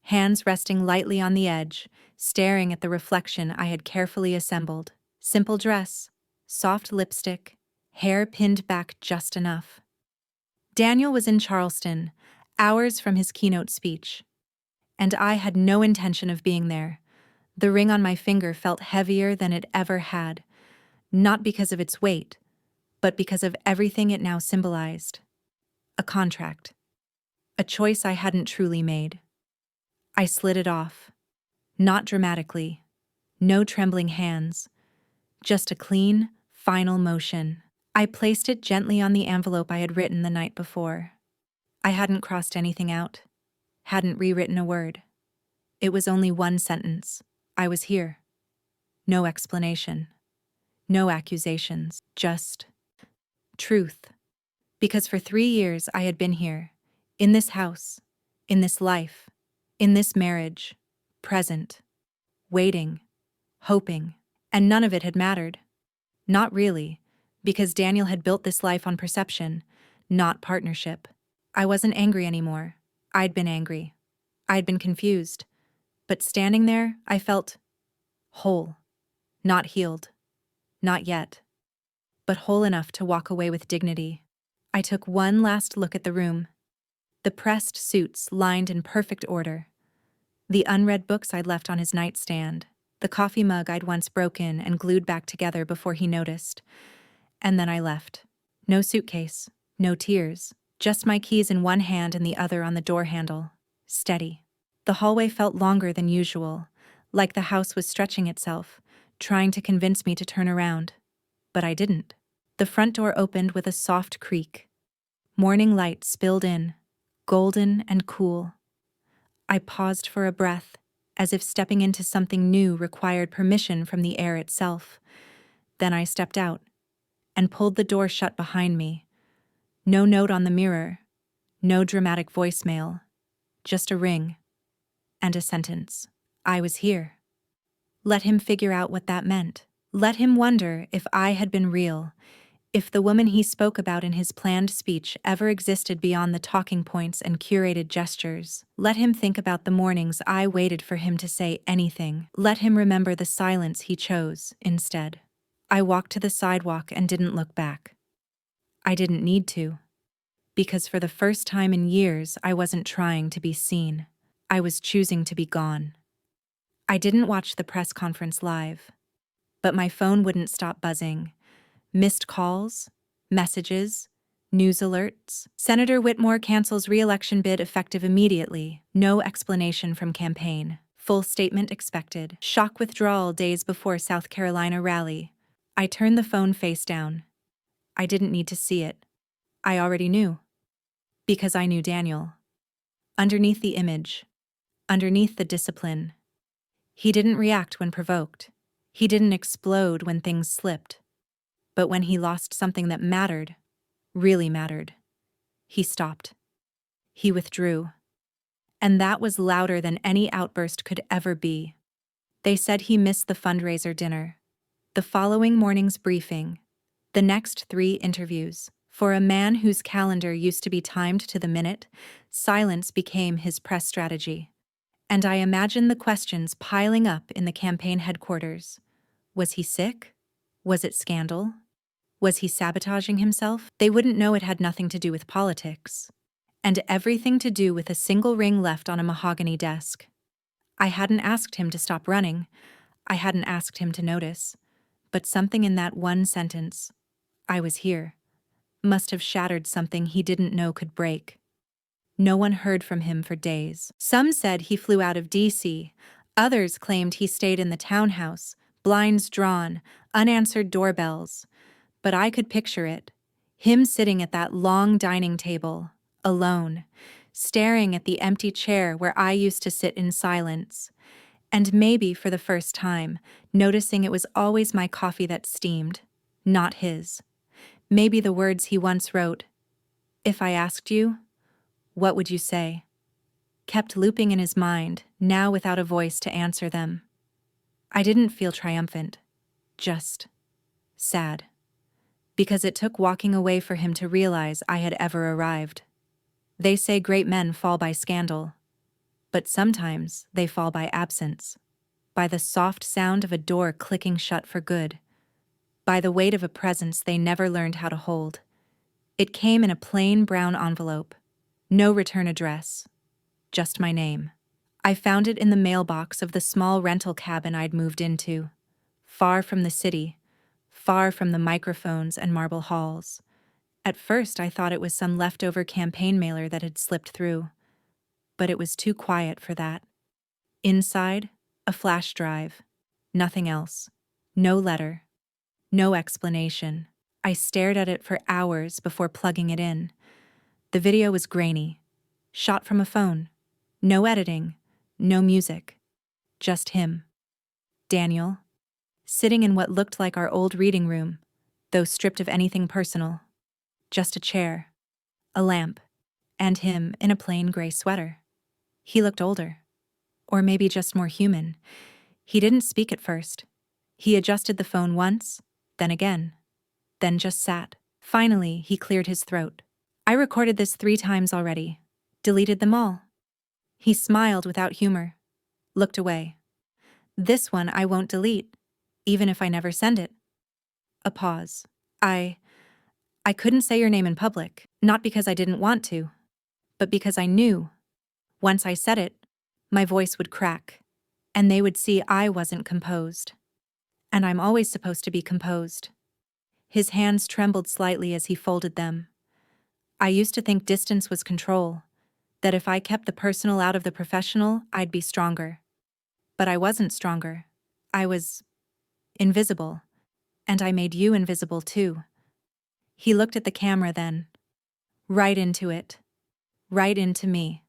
[SPEAKER 1] hands resting lightly on the edge, staring at the reflection I had carefully assembled. Simple dress, soft lipstick, hair pinned back just enough. Daniel was in Charleston, hours from his keynote speech. And I had no intention of being there. The ring on my finger felt heavier than it ever had, not because of its weight, but because of everything it now symbolized. A contract. A choice I hadn't truly made. I slid it off. Not dramatically. No trembling hands. Just a clean, final motion. I placed it gently on the envelope I had written the night before. I hadn't crossed anything out. Hadn't rewritten a word. It was only one sentence. I was here. No explanation. No accusations. Just truth. Because for 3 years I had been here. In this house. In this life. In this marriage. Present. Waiting. Hoping. And none of it had mattered. Not really. Because Daniel had built this life on perception, not partnership. I wasn't angry anymore. I'd been angry. I'd been confused. But standing there, I felt whole. Not healed. Not yet. But whole enough to walk away with dignity. I took one last look at the room. The pressed suits lined in perfect order. The unread books I'd left on his nightstand. The coffee mug I'd once broken and glued back together before he noticed. And then I left. No suitcase. No tears. Just my keys in one hand and the other on the door handle. Steady. The hallway felt longer than usual, like the house was stretching itself, trying to convince me to turn around. But I didn't. The front door opened with a soft creak. Morning light spilled in, golden and cool. I paused for a breath, as if stepping into something new required permission from the air itself. Then I stepped out and pulled the door shut behind me. No note on the mirror, no dramatic voicemail, just a ring and a sentence. I was here. Let him figure out what that meant. Let him wonder if I had been real, if the woman he spoke about in his planned speech ever existed beyond the talking points and curated gestures. Let him think about the mornings I waited for him to say anything. Let him remember the silence he chose instead. I walked to the sidewalk and didn't look back. I didn't need to. Because for the first time in years, I wasn't trying to be seen. I was choosing to be gone. I didn't watch the press conference live. But my phone wouldn't stop buzzing. Missed calls, messages, news alerts. Senator Whitmore cancels re-election bid effective immediately. No explanation from campaign. Full statement expected. Shock withdrawal days before South Carolina rally. I turned the phone face down. I didn't need to see it. I already knew. Because I knew Daniel. Underneath the image. Underneath the discipline. He didn't react when provoked. He didn't explode when things slipped. But when he lost something that mattered, really mattered, he stopped. He withdrew. And that was louder than any outburst could ever be. They said he missed the fundraiser dinner, the following morning's briefing, the next 3 interviews. For a man whose calendar used to be timed to the minute, silence became his press strategy. And I imagined the questions piling up in the campaign headquarters. Was he sick? Was it scandal? Was he sabotaging himself? They wouldn't know it had nothing to do with politics. And everything to do with a single ring left on a mahogany desk. I hadn't asked him to stop running. I hadn't asked him to notice. But something in that one sentence, I was here, must have shattered something he didn't know could break. No one heard from him for days. Some said he flew out of D.C. Others claimed he stayed in the townhouse, blinds drawn, unanswered doorbells. But I could picture it. Him sitting at that long dining table, alone, staring at the empty chair where I used to sit in silence. And maybe for the first time, noticing it was always my coffee that steamed, not his. Maybe the words he once wrote, "If I asked you, what would you say?" kept looping in his mind, now without a voice to answer them. I didn't feel triumphant, just sad. Because it took walking away for him to realize I had ever arrived. They say great men fall by scandal, but sometimes they fall by absence, by the soft sound of a door clicking shut for good, by the weight of a presence they never learned how to hold. It came in a plain brown envelope, no return address, just my name. I found it in the mailbox of the small rental cabin I'd moved into, far from the city, far from the microphones and marble halls. At first, I thought it was some leftover campaign mailer that had slipped through, but it was too quiet for that. Inside, a flash drive. Nothing else. No letter. No explanation. I stared at it for hours before plugging it in. The video was grainy, shot from a phone. No editing, no music. Just him. Daniel. Sitting in what looked like our old reading room, though stripped of anything personal. Just a chair, a lamp, and him in a plain gray sweater. He looked older. Or maybe just more human. He didn't speak at first. He adjusted the phone once, then again, then just sat. Finally, he cleared his throat. I recorded this 3 times already. Deleted them all. He smiled without humor. Looked away. This one I won't delete, even if I never send it. A pause. I couldn't say your name in public, not because I didn't want to, but because I knew. Once I said it, my voice would crack, and they would see I wasn't composed. And I'm always supposed to be composed. His hands trembled slightly as he folded them. I used to think distance was control, that if I kept the personal out of the professional, I'd be stronger. But I wasn't stronger. I was invisible, and I made you invisible too. He looked at the camera then. Right into it. Right into me.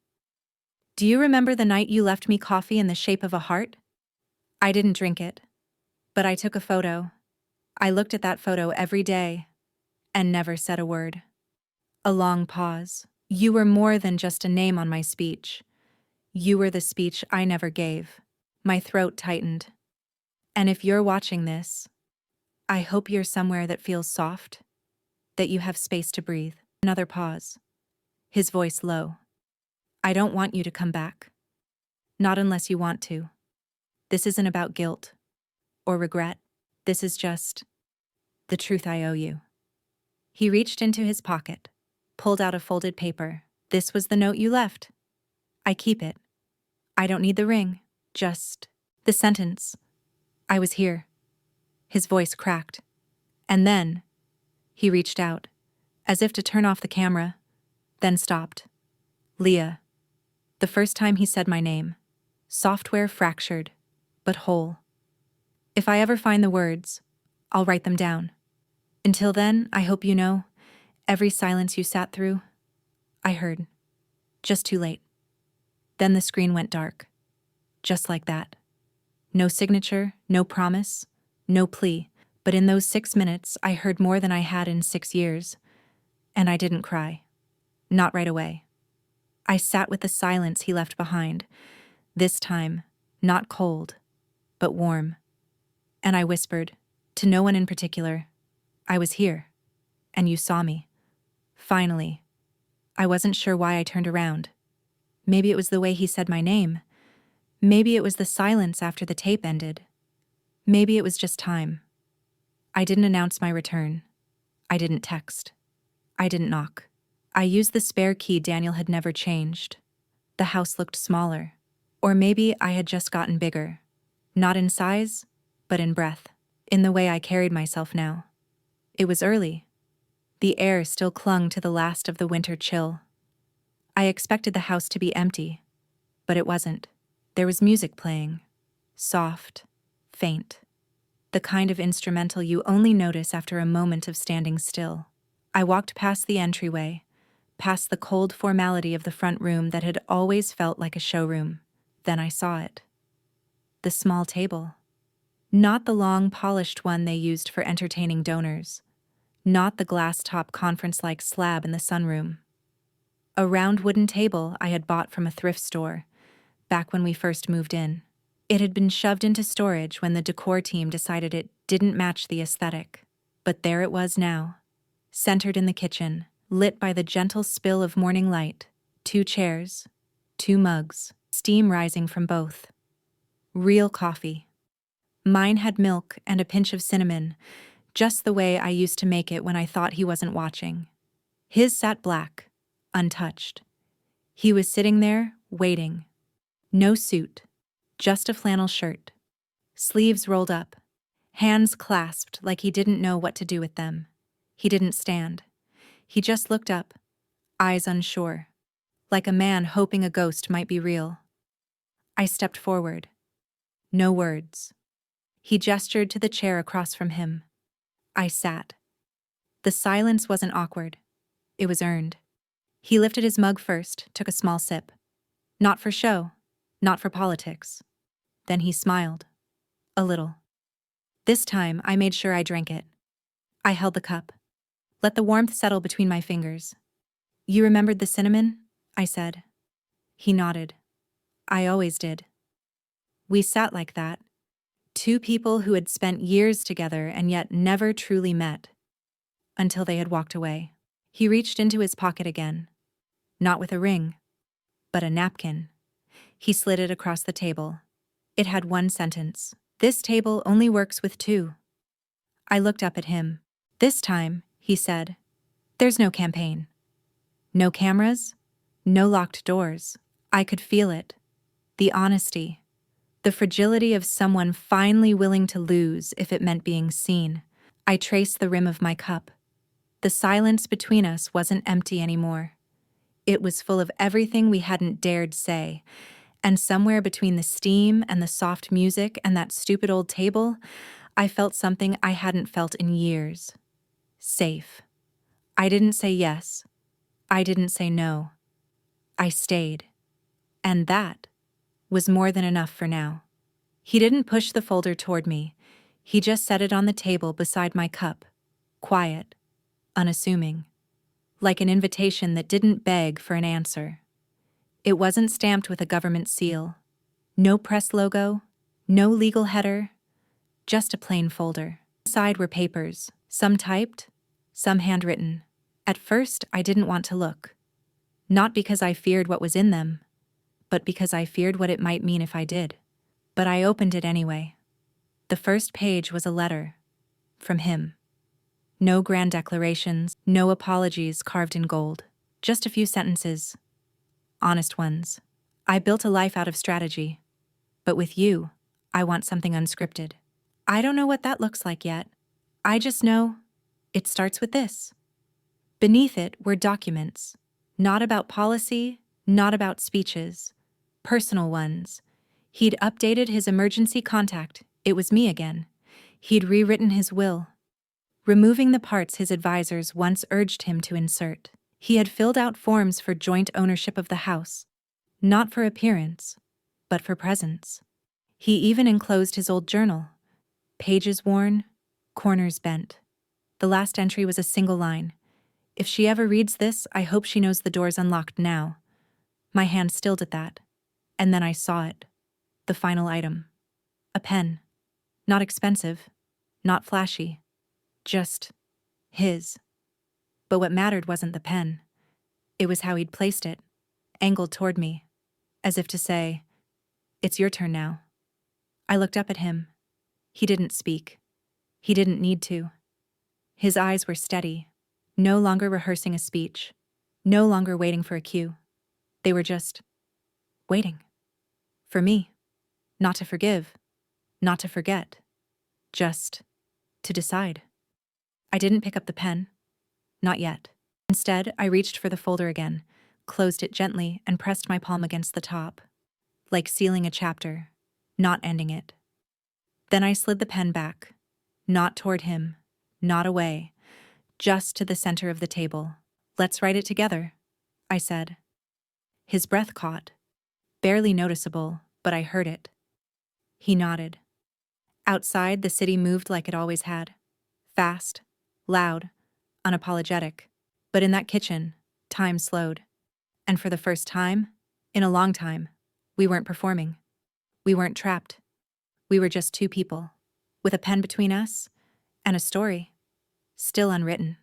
[SPEAKER 1] Do you remember the night you left me coffee in the shape of a heart? I didn't drink it, but I took a photo. I looked at that photo every day and never said a word. A long pause. You were more than just a name on my speech. You were the speech I never gave. My throat tightened. And if you're watching this, I hope you're somewhere that feels soft, that you have space to breathe. Another pause. His voice low. I don't want you to come back. Not unless you want to. This isn't about guilt or regret. This is just the truth I owe you. He reached into his pocket, pulled out a folded paper. This was the note you left. I keep it. I don't need the ring, just the sentence. I was here. His voice cracked. And then, he reached out, as if to turn off the camera, then stopped. Leah. The first time he said my name. Software fractured, but whole. If I ever find the words, I'll write them down. Until then, I hope you know, every silence you sat through, I heard. Just too late. Then the screen went dark. Just like that. No signature, no promise, no plea. But in those 6 minutes, I heard more than I had in 6 years. And I didn't cry. Not right away. I sat with the silence he left behind. This time, not cold, but warm. And I whispered, to no one in particular, I was here. And you saw me. Finally. I wasn't sure why I turned around. Maybe it was the way he said my name. Maybe it was the silence after the tape ended. Maybe it was just time. I didn't announce my return. I didn't text. I didn't knock. I used the spare key Daniel had never changed. The house looked smaller. Or maybe I had just gotten bigger. Not in size, but in breath. In the way I carried myself now. It was early. The air still clung to the last of the winter chill. I expected the house to be empty, but it wasn't. There was music playing. Soft, faint. The kind of instrumental you only notice after a moment of standing still. I walked past the entryway, past the cold formality of the front room that had always felt like a showroom. Then I saw it. The small table. Not the long, polished one they used for entertaining donors. Not the glass-top conference-like slab in the sunroom. A round wooden table I had bought from a thrift store, back when we first moved in. It had been shoved into storage when the decor team decided it didn't match the aesthetic. But there it was now, centered in the kitchen, lit by the gentle spill of morning light. 2 chairs, 2 mugs, steam rising from both. Real coffee. Mine had milk and a pinch of cinnamon, just the way I used to make it when I thought he wasn't watching. His sat black, untouched. He was sitting there, waiting. No suit, just a flannel shirt. Sleeves rolled up, hands clasped like he didn't know what to do with them. He didn't stand. He just looked up, eyes unsure, like a man hoping a ghost might be real. I stepped forward. No words. He gestured to the chair across from him. I sat. The silence wasn't awkward. It was earned. He lifted his mug first, took a small sip. Not for show, not for politics. Then he smiled. A little. This time, I made sure I drank it. I held the cup. Let the warmth settle between my fingers. You remembered the cinnamon? I said. He nodded. I always did. We sat like that. Two people who had spent years together and yet never truly met. Until they had walked away. He reached into his pocket again. Not with a ring, but a napkin. He slid it across the table. It had one sentence. This table only works with two. I looked up at him. This time, he said, there's no campaign. No cameras, no locked doors. I could feel it. The honesty. The fragility of someone finally willing to lose if it meant being seen. I traced the rim of my cup. The silence between us wasn't empty anymore. It was full of everything we hadn't dared say, and somewhere between the steam and the soft music and that stupid old table, I felt something I hadn't felt in years. Safe. I didn't say yes. I didn't say no. I stayed. And that was more than enough for now. He didn't push the folder toward me. He just set it on the table beside my cup, quiet, unassuming, like an invitation that didn't beg for an answer. It wasn't stamped with a government seal. No press logo, no legal header, just a plain folder. Inside were papers, some typed, some handwritten. At first, I didn't want to look. Not because I feared what was in them, but because I feared what it might mean if I did. But I opened it anyway. The first page was a letter. From him. No grand declarations, no apologies carved in gold. Just a few sentences. Honest ones. I built a life out of strategy. But with you, I want something unscripted. I don't know what that looks like yet. I just know it starts with this. Beneath it were documents. Not about policy, not about speeches. Personal ones. He'd updated his emergency contact. It was me again. He'd rewritten his will, removing the parts his advisors once urged him to insert. He had filled out forms for joint ownership of the house, not for appearance, but for presence. He even enclosed his old journal, pages worn, corners bent. The last entry was a single line. If she ever reads this, I hope she knows the door's unlocked now. My hand stilled at that, and then I saw it. The final item. A pen. Not expensive, not flashy. Just his. But what mattered wasn't the pen. It was how he'd placed it, angled toward me, as if to say, it's your turn now. I looked up at him. He didn't speak. He didn't need to. His eyes were steady, no longer rehearsing a speech, no longer waiting for a cue. They were just waiting. For me. Not to forgive, not to forget, just to decide. I didn't pick up the pen. Not yet. Instead, I reached for the folder again, closed it gently, and pressed my palm against the top, like sealing a chapter, not ending it. Then I slid the pen back, not toward him, not away, just to the center of the table. Let's write it together, I said. His breath caught, barely noticeable, but I heard it. He nodded. Outside, the city moved like it always had. Fast, loud, unapologetic. But in that kitchen, time slowed. And for the first time, in a long time, we weren't performing. We weren't trapped. We were just two people, with a pen between us, and a story, still unwritten.